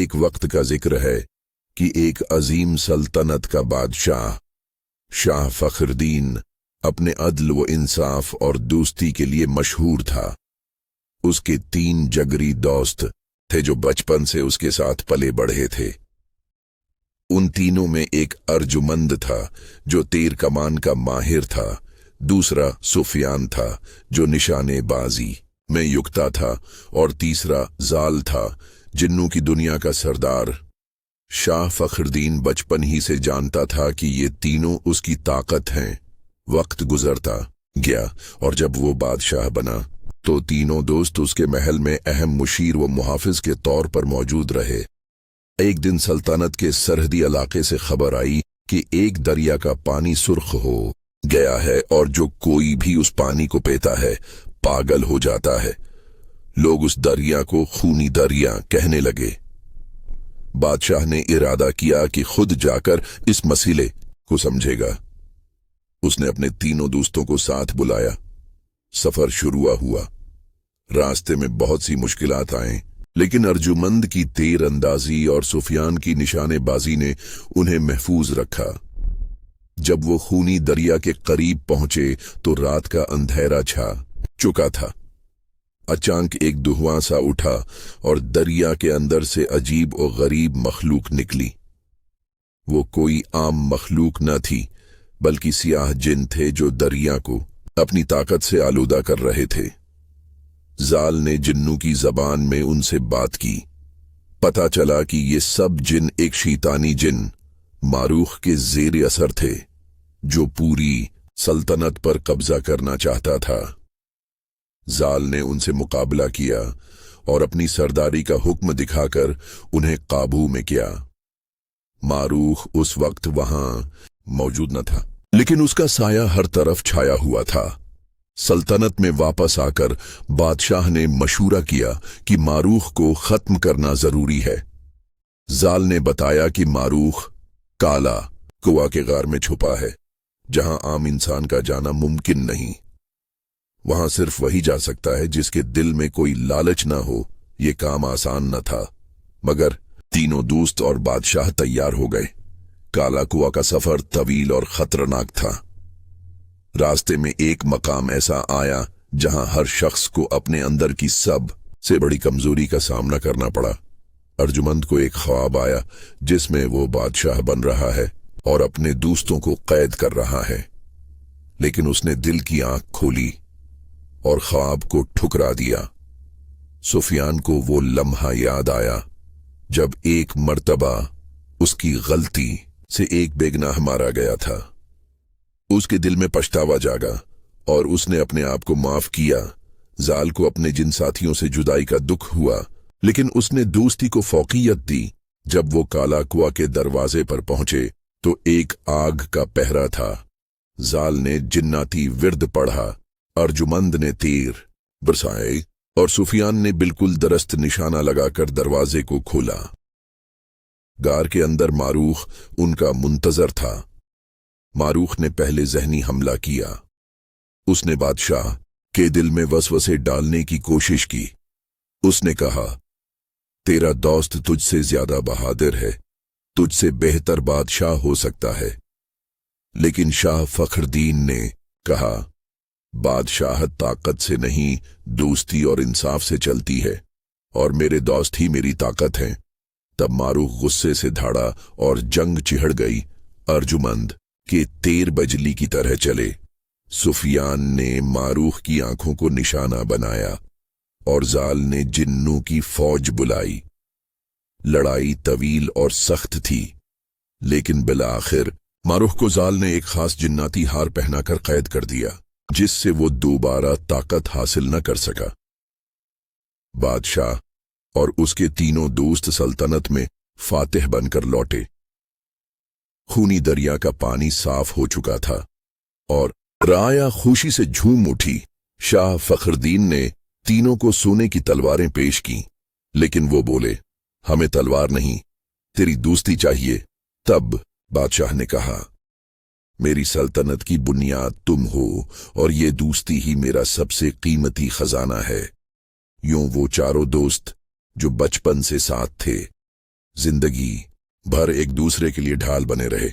एक वक्त का जिक्र है कि एक अजीम सल्तनत का बादशाह शाह फखरुद्दीन अपने अदल व इंसाफ और दोस्ती के लिए मशहूर था। उसके 3 जगरी दोस्त थे जो बचपन से उसके साथ पले बढ़े थे। उन तीनों में एक अर्जुमंद था जो तीर कमान का माहिर था, दूसरा सुफियान था जो निशानेबाजी में युक्ता था, और तीसरा जाल था जिन्नों की दुनिया का सरदार। शाह फखरुद्दीन बचपन ही से जानता था कि ये तीनों उसकी ताकत हैं। वक्त गुजरता गया और जब वो बादशाह बना तो तीनों दोस्त उसके महल में अहम मुशीर व मुहाफिज के तौर पर मौजूद रहे। एक दिन सल्तनत के सरहदी इलाके से खबर आई कि एक दरिया का पानी सुर्ख हो गया है और जो कोई भी उस पानी को पीता है पागल हो जाता है। लोग उस दरिया को खूनी दरिया कहने लगे। बादशाह ने इरादा किया कि खुद जाकर इस मसले को समझेगा। उसने अपने तीनों दोस्तों को साथ बुलाया। सफर शुरू हुआ। रास्ते में बहुत सी मुश्किलात आए, लेकिन अर्जुमंद की तीर अंदाजी और सुफियान की निशानेबाजी ने उन्हें महफूज रखा। जब वो खूनी दरिया के करीब पहुंचे तो रात का अंधेरा छा चुका था। अचानक एक धुआं सा उठा और दरिया के अंदर से अजीब और गरीब मखलूक निकली। वो कोई आम मखलूक न थी, बल्कि सियाह जिन थे जो दरिया को अपनी ताकत से आलूदा कर रहे थे। जाल ने जिन्नों की जबान में उनसे बात की। पता चला कि ये सब जिन एक शैतानी जिन मारूख के जेर असर थे जो पूरी सल्तनत पर कब्जा करना चाहता था। जाल ने उनसे मुकाबला किया और अपनी सरदारी का हुक्म दिखाकर उन्हें काबू में किया। मारूख उस वक्त वहां मौजूद न था, लेकिन उसका साया हर तरफ छाया हुआ था। सल्तनत में वापस आकर बादशाह ने मशूरा किया कि मारूख को खत्म करना जरूरी है। जाल ने बताया कि मारूख काला कुआ के गार में छुपा है, जहां आम इंसान का जाना मुमकिन नहीं। वहां सिर्फ वही जा सकता है जिसके दिल में कोई लालच ना हो। ये काम आसान न था, मगर तीनों दोस्त और बादशाह तैयार हो गए। काला कुआ का सफर तवील और खतरनाक था। रास्ते में एक मकाम ऐसा आया जहां हर शख्स को अपने अंदर की सब से बड़ी कमजोरी का सामना करना पड़ा। अर्जुमंद को एक ख्वाब आया जिसमें वो बादशाह बन रहा है और अपने दोस्तों को कैद कर रहा है, लेकिन उसने दिल की आंख खोली और ख्वाब को ठुकरा दिया। सुफियान को वो लम्हा याद आया जब एक मर्तबा उसकी गलती से एक बेगनाह मारा गया था। उसके दिल में पछतावा जागा और उसने अपने आप को माफ किया। जाल को अपने जिन साथियों से जुदाई का दुख हुआ, लेकिन उसने दोस्ती को फौकियत दी। जब वो काला कुआ के दरवाजे पर पहुंचे तो एक आग का पहरा था। जाल ने जिन्नाती विर्द पढ़ा, अर्जुमंद ने तीर बरसाए और सुफियान ने बिल्कुल दरस्त निशाना लगाकर दरवाजे को खोला। गार के अंदर मारूख उनका मुंतजर था। मारूख ने पहले जहनी हमला किया। उसने बादशाह के दिल में वसवसे डालने की कोशिश की। उसने कहा, तेरा दोस्त तुझसे ज्यादा बहादुर है, तुझसे बेहतर बादशाह हो सकता है। लेकिन शाह फखरुद्दीन ने कहा, बादशाह ताकत से नहीं, दोस्ती और इंसाफ से चलती है, और मेरे दोस्त ही मेरी ताकत हैं। तब मारूख गुस्से से धाड़ा और जंग चिढ़ गई। अर्जुमंद के तीर बजली की तरह चले। सुफियान ने मारूख की आंखों को निशाना बनाया और जाल ने जिन्नों की फौज बुलाई। लड़ाई तवील और सख्त थी, लेकिन बिलाखिर मारूख को जाल ने एक खास जिन्नाती हार पहनाकर कैद कर दिया, जिससे वो दोबारा ताकत हासिल न कर सका। बादशाह और उसके तीनों दोस्त सल्तनत में फातिह बनकर लौटे। खूनी दरिया का पानी साफ हो चुका था और राया खुशी से झूम उठी। शाह फखरुद्दीन ने तीनों को सोने की तलवारें पेश की, लेकिन वो बोले, हमें तलवार नहीं, तेरी दोस्ती चाहिए। तब बादशाह ने कहा, मेरी सल्तनत की बुनियाद तुम हो और ये दोस्ती ही मेरा सबसे कीमती खजाना है। यूं वो चारों दोस्त जो बचपन से साथ थे जिंदगी भर एक दूसरे के लिए ढाल बने रहे।